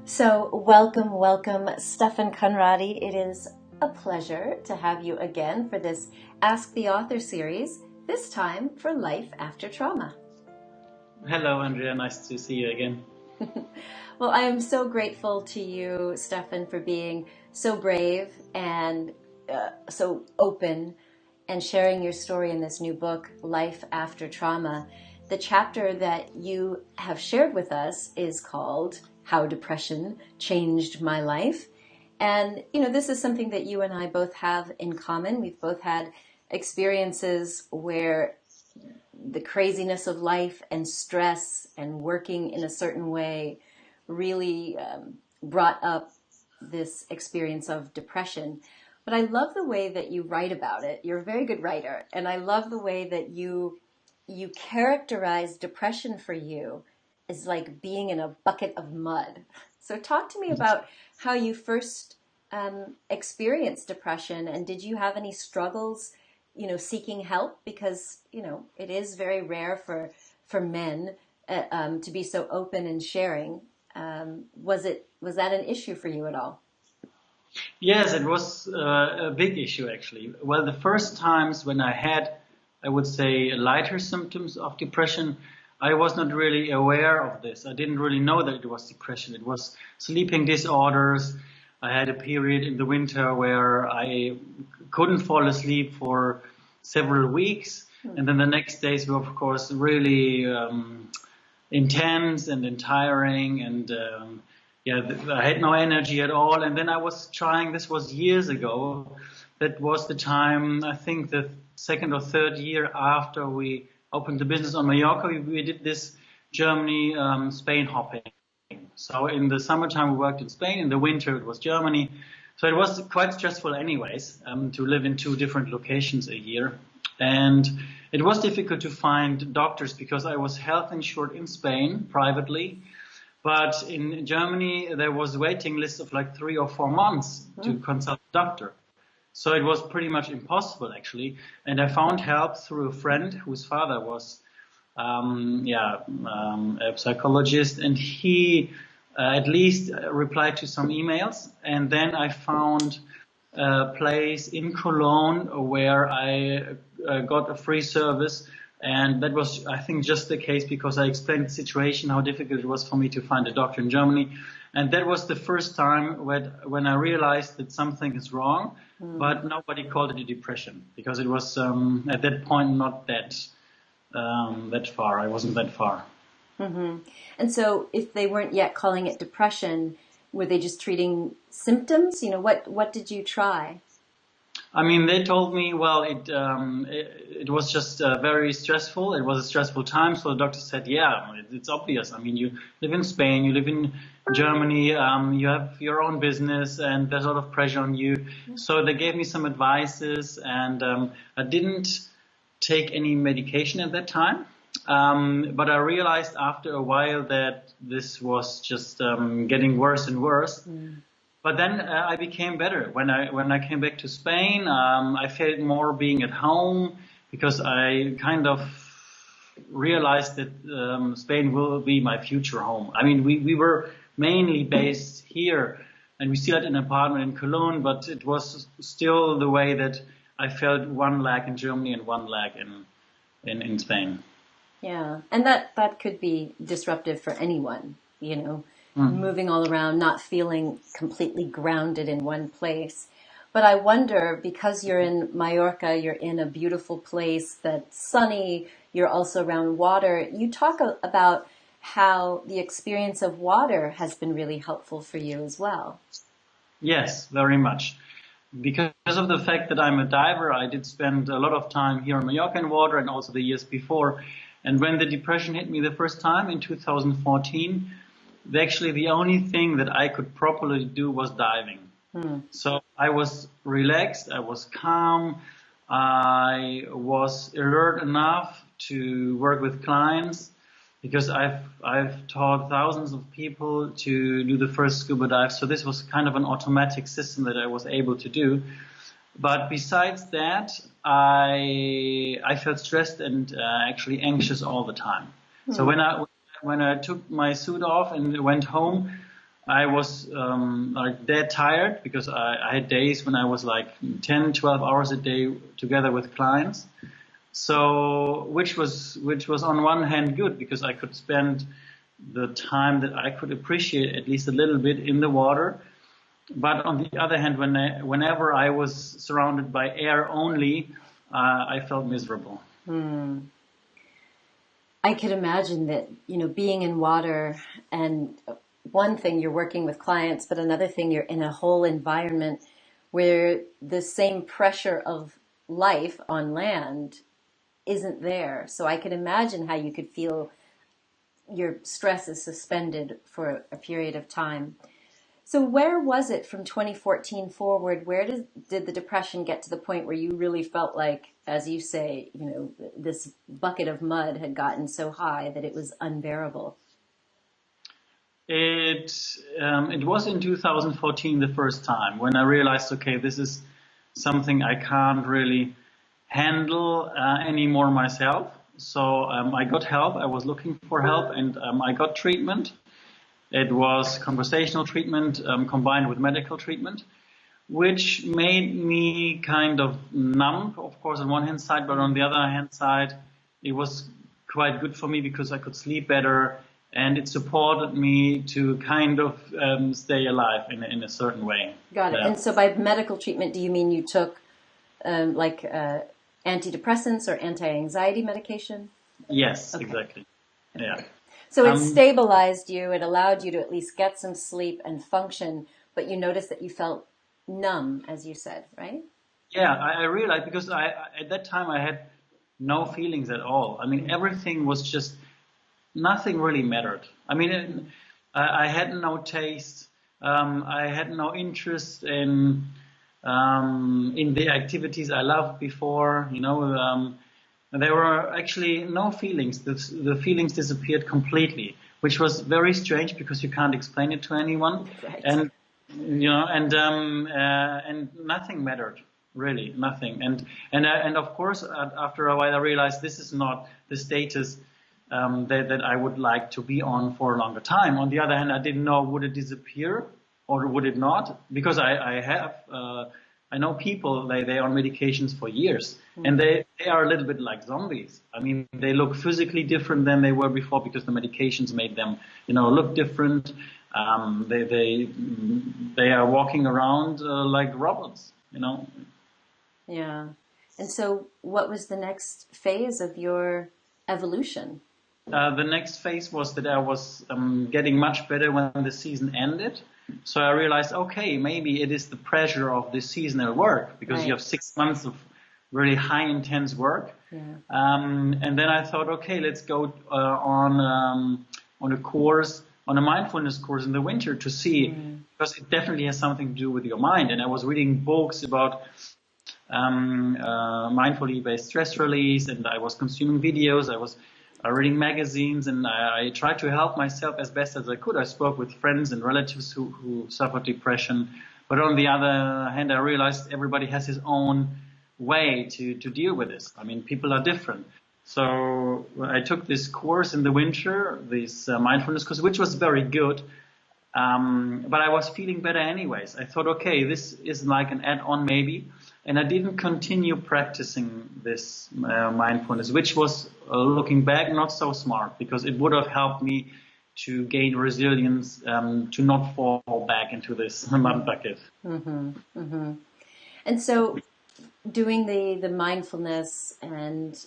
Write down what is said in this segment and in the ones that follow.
So welcome, Stephan Conradi. It is a pleasure to have you again for this Ask the Author series, this time for Life After Trauma. Hello, Andrea. Nice to see you again. Well, I am so grateful to you, Stephan, for being so brave and so open and sharing your story in this new book, Life After Trauma. The chapter that you have shared with us is called How Depression Changed My Life. And, this is something that you and I both have in common. We've both had experiences where the craziness of life and stress and working in a certain way really brought up this experience of depression. But I love the way that you write about it. You're a very good writer. And I love the way that you characterize depression for you as like being in a bucket of mud. So talk to me about how you first experienced depression, and did you have any struggles, seeking help? Because, it is very rare for men to be so open and sharing. Was that an issue for you at all? Yes, it was a big issue, actually. Well, the first times when I had, I would say, lighter symptoms of depression, I was not really aware of this. I didn't really know that it was depression. It was sleeping disorders. I had a period in the winter where I couldn't fall asleep for several weeks. And then the next days were, of course, really intense and tiring, and I had no energy at all. And then I was trying, this was years ago, that was the time, I think the second or third year after we opened the business on Mallorca, we did this Germany, Spain hopping. So in the summertime we worked in Spain, in the winter it was Germany. So it was quite stressful anyways, to live in two different locations a year. And it was difficult to find doctors because I was health insured in Spain privately. But in Germany, there was a waiting list of like 3 or 4 months to consult a doctor. So it was pretty much impossible, actually. And I found help through a friend whose father was a psychologist. And he at least replied to some emails. And then I found a place in Cologne where I got a free service. And that was, I think, just the case because I explained the situation, how difficult it was for me to find a doctor in Germany. And that was the first time when I realized that something is wrong, but nobody called it a depression because it was at that point not that far. I wasn't that far. Mm-hmm. And so if they weren't yet calling it depression, were they just treating symptoms? What did you try? I mean, they told me, well, it was just very stressful. It was a stressful time. So the doctor said, yeah, it's obvious. I mean, you live in Spain, you live in Germany, you have your own business, and there's a lot of pressure on you. So they gave me some advices, and I didn't take any medication at that time. But I realized after a while that this was just getting worse and worse. But then I became better. When I came back to Spain, I felt more being at home because I kind of realized that Spain will be my future home. I mean, we were mainly based here, and we still had an apartment in Cologne, but it was still the way that I felt one leg in Germany and one leg in Spain. Yeah, and that could be disruptive for anyone, moving all around, not feeling completely grounded in one place. But I wonder, because you're in Mallorca, you're in a beautiful place that's sunny, you're also around water. You talk about how the experience of water has been really helpful for you as well. Yes, very much. Because of the fact that I'm a diver, I did spend a lot of time here in Mallorca in water and also the years before. And when the depression hit me the first time in 2014, actually the only thing that I could properly do was diving. So I was relaxed, I was calm, I was alert enough to work with clients because I've taught thousands of people to do the first scuba dive. So this was kind of an automatic system that I was able to do. But besides that, I felt stressed and actually anxious all the time. So when I took my suit off and went home, I was like dead tired because I had days when I was like 10, 12 hours a day together with clients. So, which was on one hand good because I could spend the time that I could appreciate at least a little bit in the water. But on the other hand, whenever I was surrounded by air only, I felt miserable. I could imagine that, being in water, and one thing you're working with clients, but another thing you're in a whole environment where the same pressure of life on land isn't there. So I could imagine how you could feel your stress is suspended for a period of time. So where was it from 2014 forward? Where did the depression get to the point where you really felt like, as you say, this bucket of mud had gotten so high that it was unbearable? It was in 2014 the first time when I realized, okay, this is something I can't really handle anymore myself. So I got help. I was looking for help, and I got treatment. It was conversational treatment combined with medical treatment, which made me kind of numb, of course, on one hand side, but on the other hand side, it was quite good for me because I could sleep better, and it supported me to kind of stay alive in a certain way. Got it. Yeah. And so by medical treatment, do you mean you took antidepressants or anti-anxiety medication? Yes, Okay. exactly. Yeah. So it stabilized you, it allowed you to at least get some sleep and function, but you noticed that you felt numb, as you said, right? Yeah, I realized because at that time I had no feelings at all. I mean, everything was just, nothing really mattered. I mean, I had no taste. I had no interest in the activities I loved before. There were actually no feelings. The feelings disappeared completely, which was very strange because you can't explain it to anyone. Right. And and nothing mattered, really, nothing. And of course, after a while, I realized this is not the status that I would like to be on for a longer time. On the other hand, I didn't know, would it disappear or would it not? Because I know people, they're on medications for years, and they are a little bit like zombies. I mean, they look physically different than they were before because the medications made them, look different. They are walking around like robots, Yeah. And so what was the next phase of your evolution? The next phase was that I was getting much better when the season ended. So I realized, okay, maybe it is the pressure of the seasonal work because Right. you have 6 months of really high intense work. Yeah. And then I thought, okay, let's go on a course, on a mindfulness course in the winter to see, because it definitely has something to do with your mind. And I was reading books about mindfully based stress release, and I was consuming videos. I was reading magazines, and I tried to help myself as best as I could. I spoke with friends and relatives who suffered depression. But on the other hand, I realized everybody has his own way to deal with this. I mean, people are different. So I took this course in the winter, this mindfulness course, which was very good. But I was feeling better anyways. I thought, okay, this is like an add-on maybe. And I didn't continue practicing this mindfulness, which was, looking back, not so smart, because it would have helped me to gain resilience, to not fall back into this mud bucket. And so doing the mindfulness and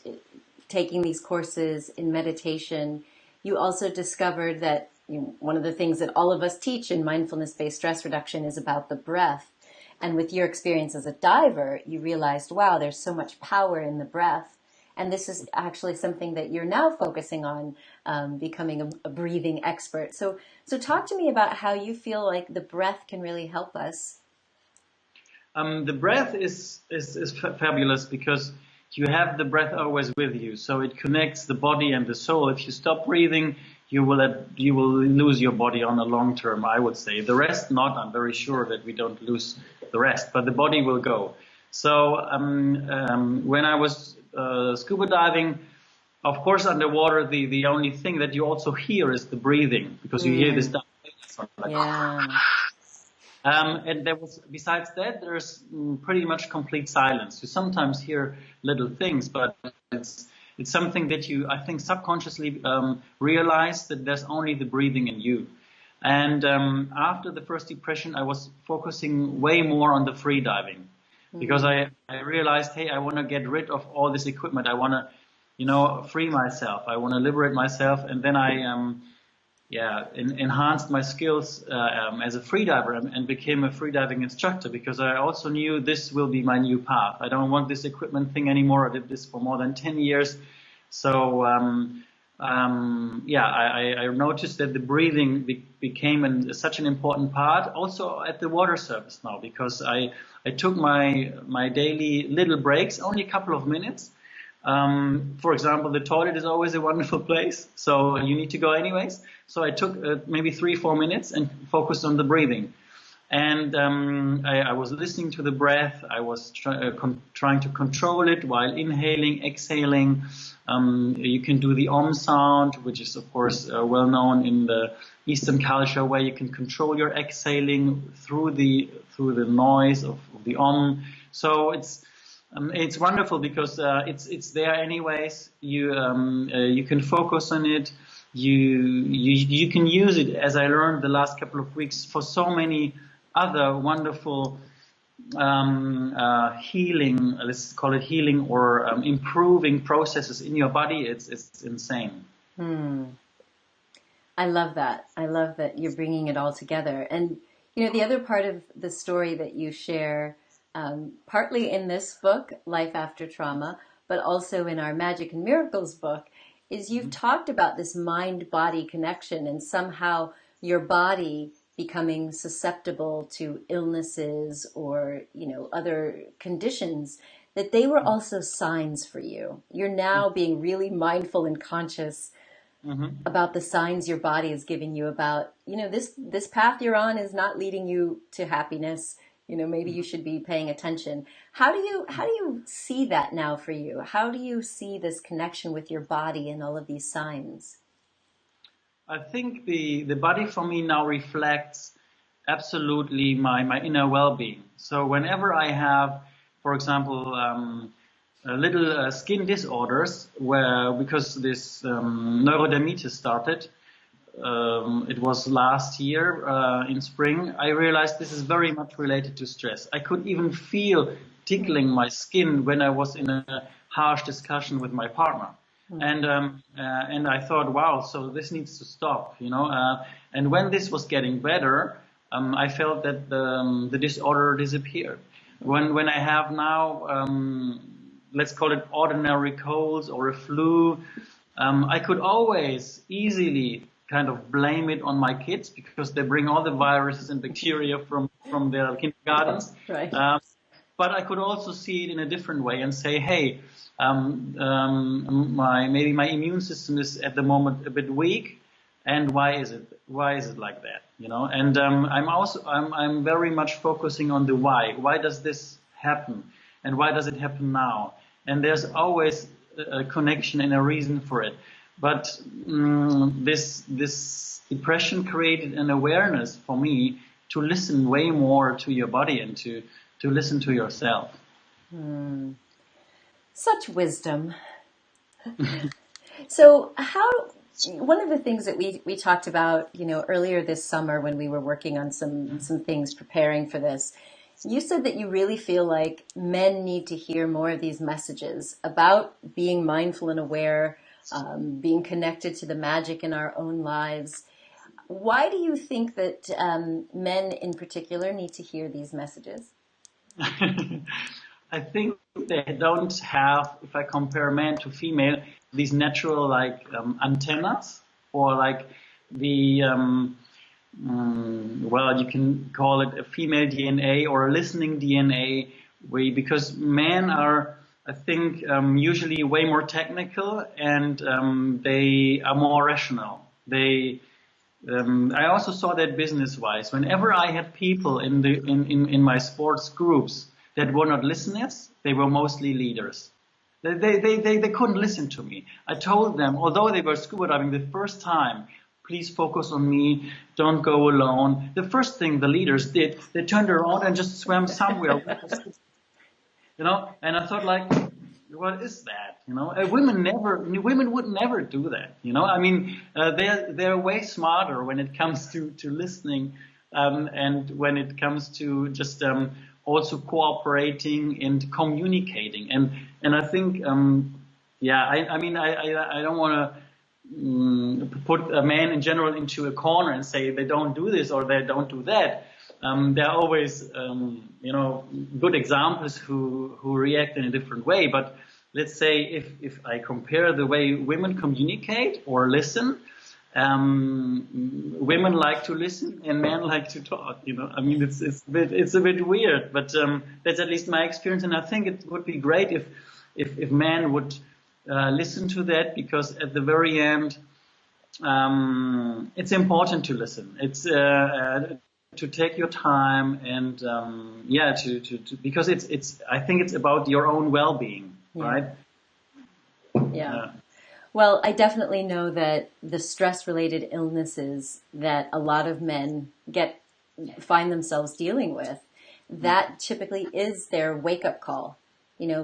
taking these courses in meditation, you also discovered that one of the things that all of us teach in mindfulness-based stress reduction is about the breath. And with your experience as a diver, you realized, wow, there's so much power in the breath. And this is actually something that you're now focusing on, becoming a breathing expert. So talk to me about how you feel like the breath can really help us. The breath is fabulous because you have the breath always with you. So it connects the body and the soul. If you stop breathing, you will lose your body on a long term, I would say. The rest not. I'm very sure that we don't lose the rest, but the body will go. So when I was scuba diving, of course, underwater, the only thing that you also hear is the breathing, because you hear this front. Like, Yeah. and there was, besides that, there's pretty much complete silence. You sometimes hear little things, but it's something that you, I think, subconsciously realize that there's only the breathing in you. And after the first depression, I was focusing way more on the free diving because I realized, hey, I want to get rid of all this equipment. I want to, free myself. I want to liberate myself. And then I enhanced my skills as a freediver and became a freediving instructor because I also knew this will be my new path. I don't want this equipment thing anymore. I did this for more than 10 years. So, I noticed that the breathing became such an important part also at the water surface now because I took my daily little breaks, only a couple of minutes. For example, the toilet is always a wonderful place, so you need to go anyways. So I took maybe 3-4 minutes and focused on the breathing. And I was listening to the breath. I was trying to control it while inhaling, exhaling. You can do the Om sound, which is, of course, well known in the Eastern culture, where you can control your exhaling through the noise of the Om. So it's wonderful because it's there anyways. You can focus on it. You can use it, as I learned the last couple of weeks, for so many other wonderful healing, let's call it healing or improving processes in your body. It's insane. I love that. I love that you're bringing it all together. And the other part of the story that you share, partly in this book, Life After Trauma, but also in our Magic and Miracles book, is you've talked about this mind-body connection and somehow your body becoming susceptible to illnesses or, other conditions, that they were also signs for you. You're now being really mindful and conscious about the signs your body is giving you about, this path you're on is not leading you to happiness. Maybe you should be paying attention. How do you see that now for you? How do you see this connection with your body and all of these signs? I think the body for me now reflects absolutely my inner well-being. So whenever I have, for example, little skin disorders, because this neurodermitis started, it was last year in spring, I realized this is very much related to stress. I could even feel tickling my skin when I was in a harsh discussion with my partner. And I thought, wow, so this needs to stop, and when this was getting better, I felt that the disorder disappeared. When I have now, let's call it ordinary colds or a flu, I could always easily kind of blame it on my kids because they bring all the viruses and bacteria from their kindergartens. Right. But I could also see it in a different way and say, hey, maybe my immune system is at the moment a bit weak, and why is it like that? And I'm very much focusing on the why. Why does this happen, and why does it happen now? And there's always a connection and a reason for it. But this depression created an awareness for me to listen way more to your body and to listen to yourself. Such wisdom. So one of the things that we talked about, earlier this summer when we were working on some things preparing for this, you said that you really feel like men need to hear more of these messages about being mindful and aware, being connected to the magic in our own lives. Why do you think that men in particular need to hear these messages? I think they don't have, if I compare man to female, these natural antennas or the you can call it a female DNA or a listening DNA, because men are, I think, usually way more technical and they are more rational. I also saw that business-wise. Whenever I had people in my sports groups that were not listeners, they were mostly leaders. They couldn't listen to me. I told them, although they were scuba diving the first time, please focus on me, don't go alone. The first thing the leaders did, they turned around and just swam somewhere. And I thought, like, what is that? Women would never do that. I mean, they're way smarter when it comes to listening, and when it comes to just also cooperating and communicating. And I think, I don't want to put a man in general into a corner and say they don't do this or they don't do that. There are always, good examples who react in a different way. But let's say if I compare the way women communicate or listen, women like to listen and men like to talk. I mean, it's a bit weird, but that's at least my experience. And I think it would be great if men would listen to that, because at the very end, it's important to listen. It's to take your time and because it's I think it's about your own well-being, right? Yeah. Well, I definitely know that the stress-related illnesses that a lot of men find themselves dealing with, that typically is their wake-up call.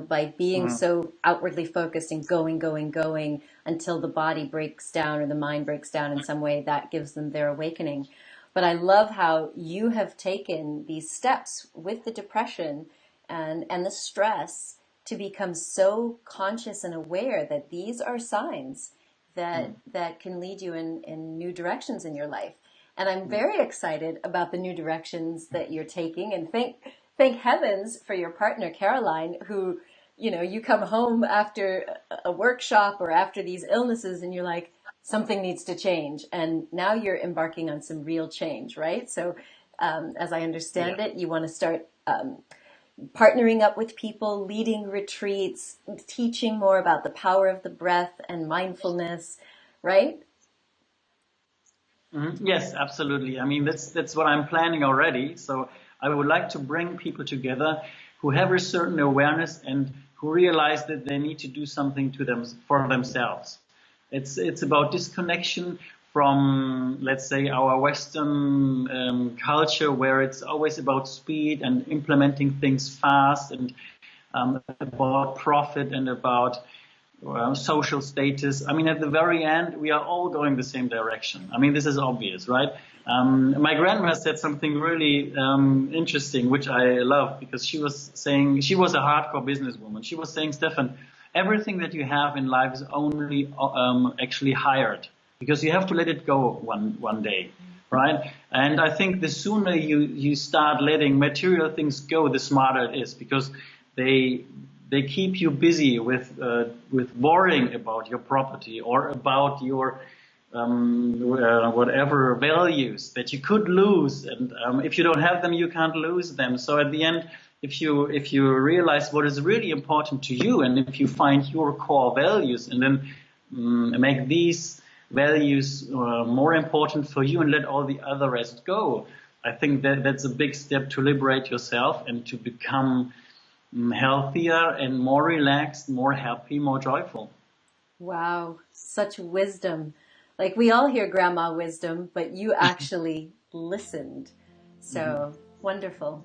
By being so outwardly focused and going until the body breaks down or the mind breaks down in some way, that gives them their awakening. But I love how you have taken these steps with the depression and the stress to become so conscious and aware that these are signs that can lead you in new directions in your life. And I'm very excited about the new directions that you're taking, and thank heavens for your partner, Caroline, who, you come home after a workshop or after these illnesses and you're like, something needs to change. And now you're embarking on some real change, right? So as I understand it, you want to start partnering up with people, leading retreats, teaching more about the power of the breath and mindfulness, right? Yes, absolutely. I mean, that's what I'm planning already. So I would like to bring people together who have a certain awareness and who realize that they need to do something for themselves. It's about disconnection from, let's say, our Western culture, where it's always about speed and implementing things fast, and about profit and about social status. I mean, at the very end, we are all going the same direction. I mean, this is obvious, right? My grandma said something really interesting, which I love, because she was saying, she was a hardcore businesswoman. She was saying, Stephan, everything that you have in life is only actually hired, because you have to let it go one day, right? And I think the sooner you start letting material things go, the smarter it is, because they keep you busy with worrying about your property or about your whatever values that you could lose, and if you don't have them, you can't lose them. So at the end, if you realize what is really important to you, and if you find your core values, and then make these values more important for you and let all the other rest go, I think that's a big step to liberate yourself and to become healthier and more relaxed, more happy, more joyful. Wow, such wisdom. Like, we all hear grandma wisdom, but you actually listened. So wonderful.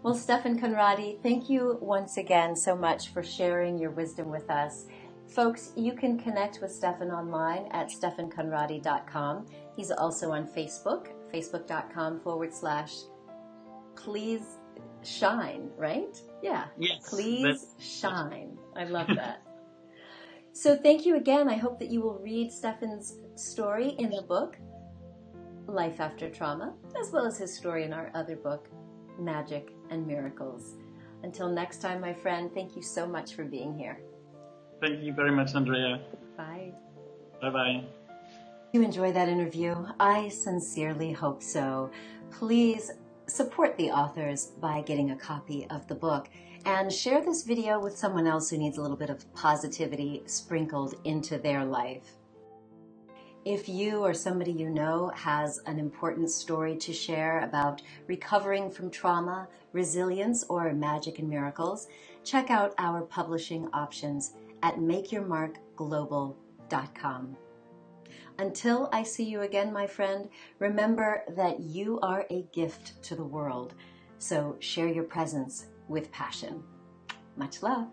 Well, Stephan Conradi, thank you once again so much for sharing your wisdom with us. Folks, you can connect with Stephan online at stephanconradi.com. He's also on Facebook, facebook.com/please shine, right? Yeah. Yes. Please shine. I love that. So thank you again. I hope that you will read Stephan's story in the book, Life After Trauma, as well as his story in our other book, Magic and Miracles. Until next time, my friend, thank you so much for being here. Thank you very much, Andrea. Bye. Bye-bye. You enjoy that interview? I sincerely hope so. Please support the authors by getting a copy of the book, and share this video with someone else who needs a little bit of positivity sprinkled into their life. If you or somebody you know has an important story to share about recovering from trauma, resilience, or magic and miracles, check out our publishing options at makeyourmarkglobal.com. Until I see you again, my friend, remember that you are a gift to the world. So share your presence with passion. Much love.